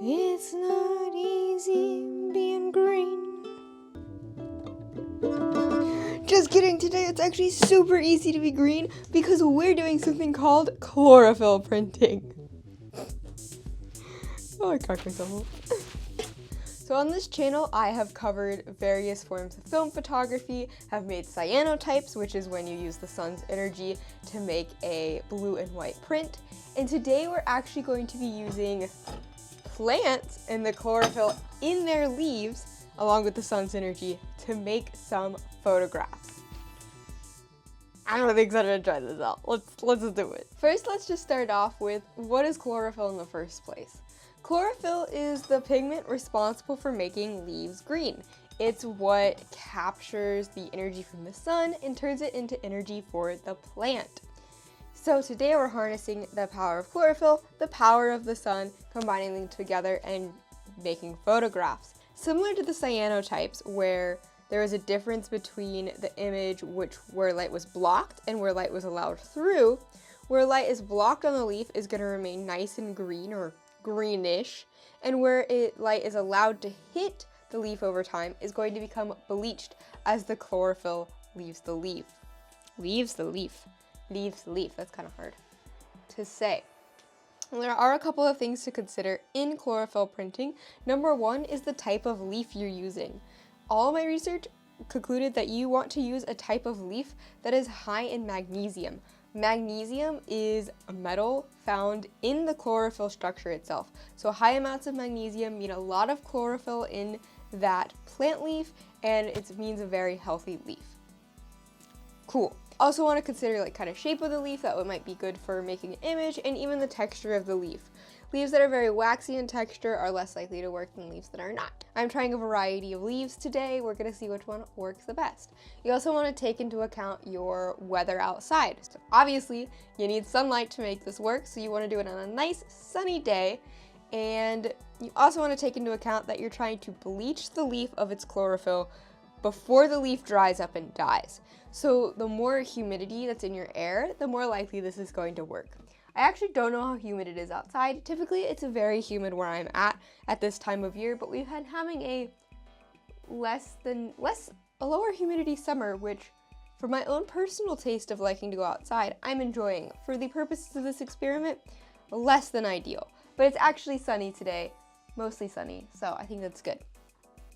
It's not easy being green. Just kidding, today it's actually super easy to be green because we're doing something called chlorophyll printing. Oh, I cracked myself up. So on this channel, I have covered various forms of film photography, have made cyanotypes, which is when you use the sun's energy to make a blue and white print. And today we're actually going to be using plants and the chlorophyll in their leaves, along with the sun's energy, to make some photographs. I'm really excited to try this out. Let's do it. First, let's just start off with, what is chlorophyll in the first place? Chlorophyll is the pigment responsible for making leaves green. It's what captures the energy from the sun and turns it into energy for the plant. So today we're harnessing the power of chlorophyll, the power of the sun, combining them together and making photographs. Similar to the cyanotypes, where there is a difference between the image where light was blocked and where light was allowed through. Where light is blocked on the leaf is going to remain nice and green or greenish, and where light is allowed to hit the leaf over time is going to become bleached as the chlorophyll leaves the leaf. Leaves the leaf. That's kind of hard to say. And there are a couple of things to consider in chlorophyll printing. Number one is the type of leaf you're using. All my research concluded that you want to use a type of leaf that is high in magnesium. Magnesium is a metal found in the chlorophyll structure itself. So high amounts of magnesium mean a lot of chlorophyll in that plant leaf, and it means a very healthy leaf. Cool. Also want to consider kind of shape of the leaf, that might be good for making an image, and even the texture of the leaf. Leaves that are very waxy in texture are less likely to work than leaves that are not. I'm trying a variety of leaves today. We're going to see which one works the best. You also want to take into account your weather outside. So obviously, you need sunlight to make this work, so you want to do it on a nice sunny day. And you also want to take into account that you're trying to bleach the leaf of its chlorophyll before the leaf dries up and dies. So the more humidity that's in your air, the more likely this is going to work. I actually don't know how humid it is outside. Typically, it's very humid where I'm at this time of year, but we've been having a lower humidity summer, which for my own personal taste of liking to go outside, I'm enjoying. For the purposes of this experiment, less than ideal. But it's actually sunny today, mostly sunny, so I think that's good.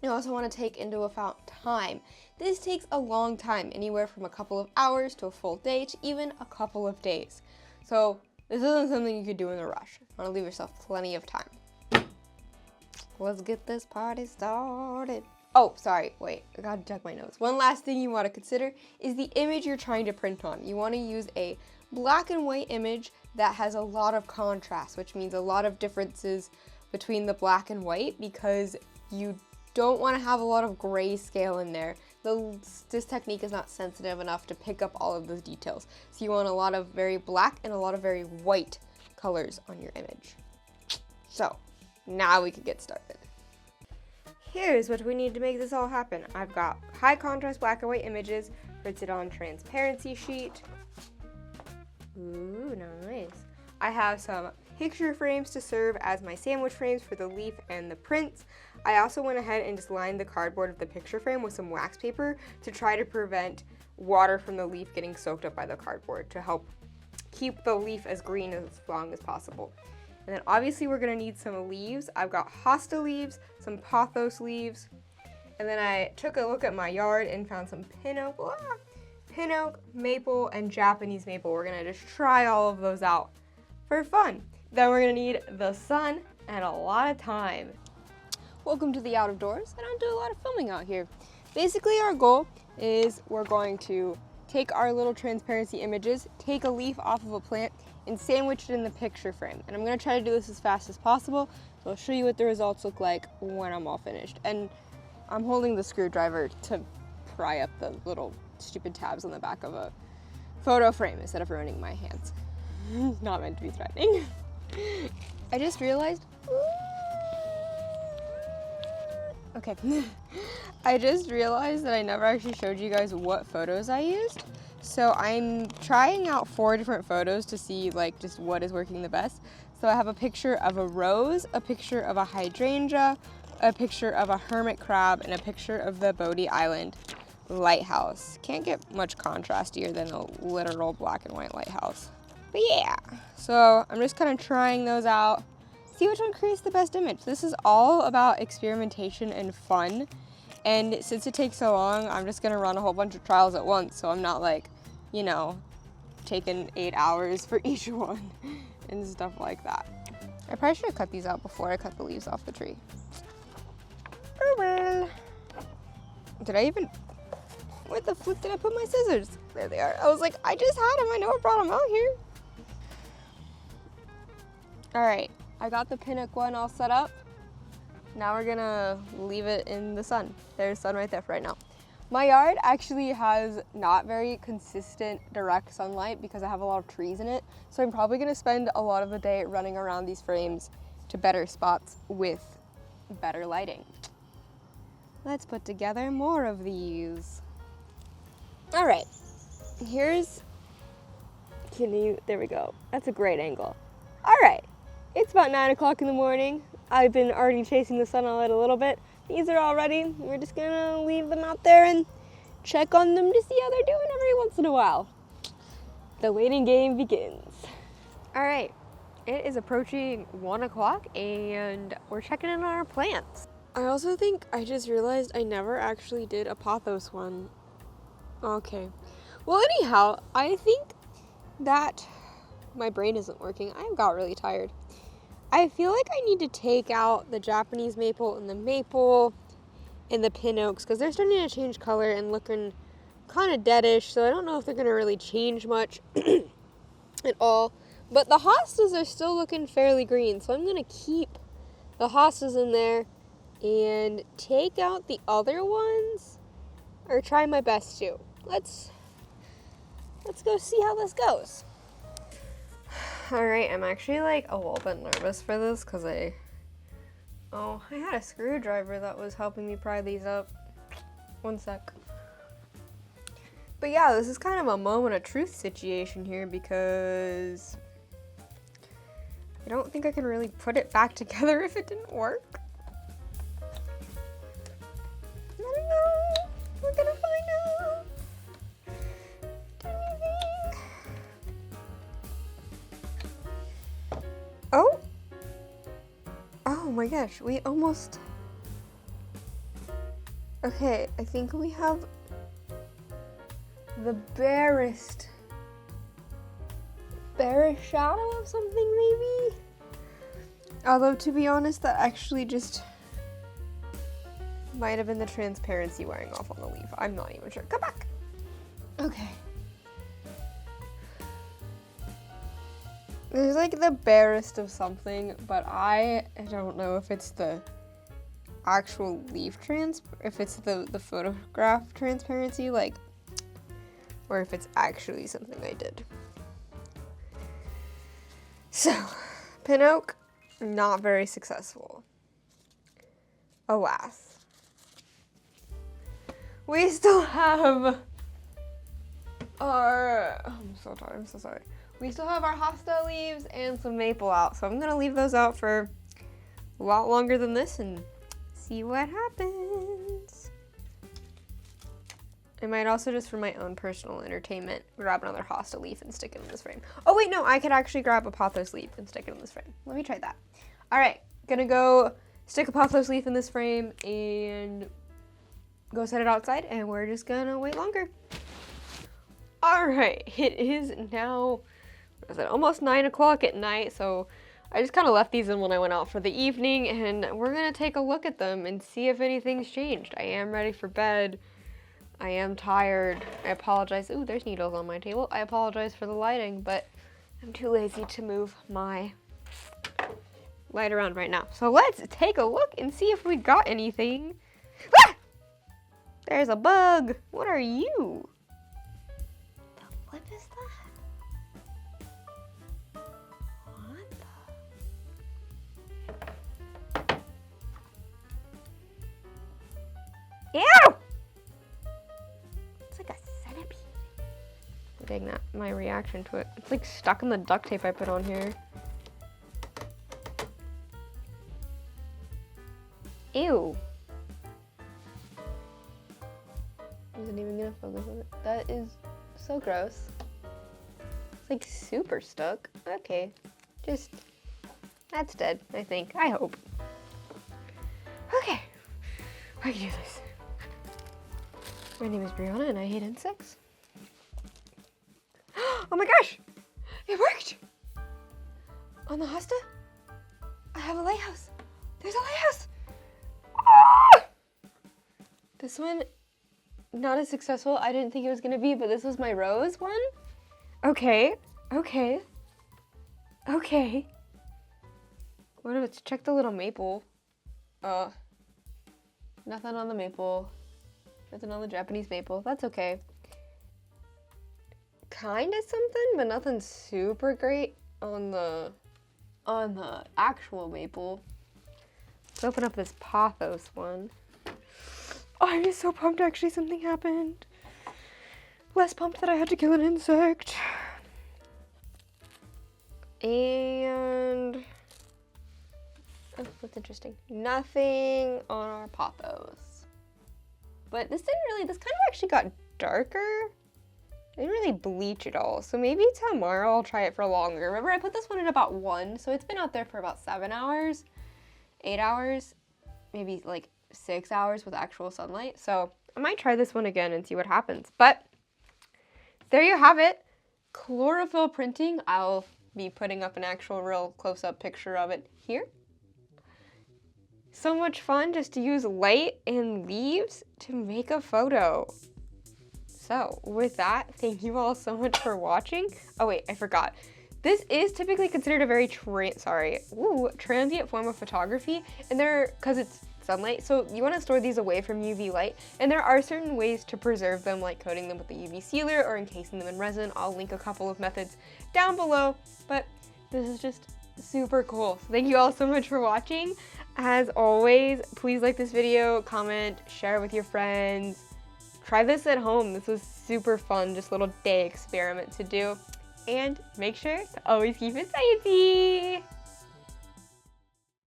You also want to take into account time. This takes a long time, anywhere from a couple of hours to a full day to even a couple of days. So this isn't something you could do in a rush. You want to leave yourself plenty of time. Let's get this party started. Oh, sorry, wait, I gotta check my notes. One last thing you want to consider is the image you're trying to print on. You want to use a black and white image that has a lot of contrast, which means a lot of differences between the black and white, because you don't want to have a lot of grayscale in there. This technique is not sensitive enough to pick up all of those details. So you want a lot of very black and a lot of very white colors on your image. So now we can get started. Here's what we need to make this all happen. I've got high contrast black and white images printed on transparency sheet. Ooh, nice. I have some picture frames to serve as my sandwich frames for the leaf and the prints. I also went ahead and just lined the cardboard of the picture frame with some wax paper to try to prevent water from the leaf getting soaked up by the cardboard, to help keep the leaf as green as long as possible. And then obviously we're gonna need some leaves. I've got hosta leaves, some pothos leaves, and then I took a look at my yard and found some pin oak, maple, and Japanese maple. We're gonna just try all of those out for fun. Then we're gonna need the sun and a lot of time. Welcome to the out of doors. I don't do a lot of filming out here. Basically, our goal is we're going to take our little transparency images, take a leaf off of a plant, and sandwich it in the picture frame. And I'm gonna try to do this as fast as possible, so I'll show you what the results look like when I'm all finished. And I'm holding the screwdriver to pry up the little stupid tabs on the back of a photo frame instead of ruining my hands. Not meant to be threatening. I just realized, I just realized that I never actually showed you guys what photos I used. So I'm trying out 4 different photos to see just what is working the best. So I have a picture of a rose, a picture of a hydrangea, a picture of a hermit crab, and a picture of the Bodie Island lighthouse. Can't get much contrastier than a literal black and white lighthouse. But yeah, so I'm just kind of trying those out, see which one creates the best image. This is all about experimentation and fun. And since it takes so long, I'm just gonna run a whole bunch of trials at once, so I'm not like, you know, taking 8 hours for each one and stuff like that. I probably should have cut these out before I cut the leaves off the tree. Oh well. Did I even, where the flip did I put my scissors? There they are. I was like, I just had them, I know I brought them out here. All right, I got the pinnock one all set up. Now we're gonna leave it in the sun. There's sun right there for right now. My yard actually has not very consistent direct sunlight because I have a lot of trees in it. So I'm probably gonna spend a lot of the day running around these frames to better spots with better lighting. Let's put together more of these. All right, there we go. That's a great angle. All right, it's about 9 o'clock in the morning. I've been already chasing the sunlight a little bit. These are all ready. We're just gonna leave them out there and check on them to see how they're doing every once in a while. The waiting game begins. All right, it is approaching 1 o'clock and we're checking in on our plants. I also think I just realized I never actually did a pothos one. Okay. Well, anyhow, I think that my brain isn't working. I got really tired. I feel like I need to take out the Japanese maple and the pin oaks because they're starting to change color and looking kind of deadish, so I don't know if they're going to really change much at all. But the hostas are still looking fairly green, so I'm going to keep the hostas in there and take out the other ones, or try my best to. Let's go see how this goes. All right, I'm actually like a little bit nervous for this because I had a screwdriver that was helping me pry these up. One sec. But yeah, this is kind of a moment of truth situation here because I don't think I can really put it back together if it didn't work. I don't know. We're gonna find out. Oh! Oh my gosh, we almost... Okay, I think we have the barest shadow of something, maybe? Although, to be honest, that actually just might have been the transparency wearing off on the leaf. I'm not even sure. Come back! Okay. There's like the barest of something, but I don't know if it's the actual leaf if it's the photograph transparency, like, or if it's actually something I did. So, pin oak, not very successful. Alas. We still have our, I'm so tired, I'm so sorry. We still have our hosta leaves and some maple out, so I'm gonna leave those out for a lot longer than this and see what happens. I might also, just for my own personal entertainment, grab another hosta leaf and stick it in this frame. Oh wait, no, I could actually grab a pothos leaf and stick it in this frame. Let me try that. All right, gonna go stick a pothos leaf in this frame and go set it outside, and we're just gonna wait longer. All right, it is now, what is it, almost 9 o'clock at night, so I just kind of left these in when I went out for the evening, and we're gonna take a look at them and see if anything's changed. I am ready for bed. I am tired. I apologize. Ooh, there's needles on my table. I apologize for the lighting, but I'm too lazy to move my light around right now. So let's take a look and see if we got anything. Ah! There's a bug. What are you? The flip is that? What the? Ew! It's like a centipede. Dang, that my reaction to it. It's like stuck in the duct tape I put on here. Ew. Isn't even gonna focus on it. That is so gross. It's like super stuck. Okay, just, that's dead, I think. I hope. Okay, I can do this. My name is Brianna and I hate insects. Oh my gosh, it worked! On the hosta, I have a lighthouse. There's a lighthouse! Ah! This one, not as successful. I didn't think it was gonna be, but this was my rose one. Okay, okay, okay. What if it's check the little maple? Nothing on the maple. Nothing on the Japanese maple. That's okay. Kinda something, but nothing super great on the actual maple. Let's open up this pothos one. Oh, I'm just so pumped actually something happened. Less pumped that I had to kill an insect. And oh, that's interesting. Nothing on our pothos. But this kind of actually got darker. I didn't really bleach at all. So maybe tomorrow I'll try it for longer. Remember, I put this one at about 1, so it's been out there for about 7 hours, 8 hours, maybe like 6 hours with actual sunlight. So I might try this one again and see what happens. But there you have it. Chlorophyll printing. I'll be putting up an actual real close-up picture of it here. So much fun just to use light and leaves to make a photo. So with that, thank you all so much for watching. Oh wait, I forgot. This is typically considered a very transient form of photography, and because it's sunlight, so you want to store these away from UV light, and there are certain ways to preserve them, like coating them with a UV sealer or encasing them in resin. I'll link a couple of methods down below, but this is just super cool. So thank you all so much for watching. As always, please like this video, comment, share it with your friends. Try this at home. This was super fun, just a little day experiment to do. And make sure to always keep it sciencey.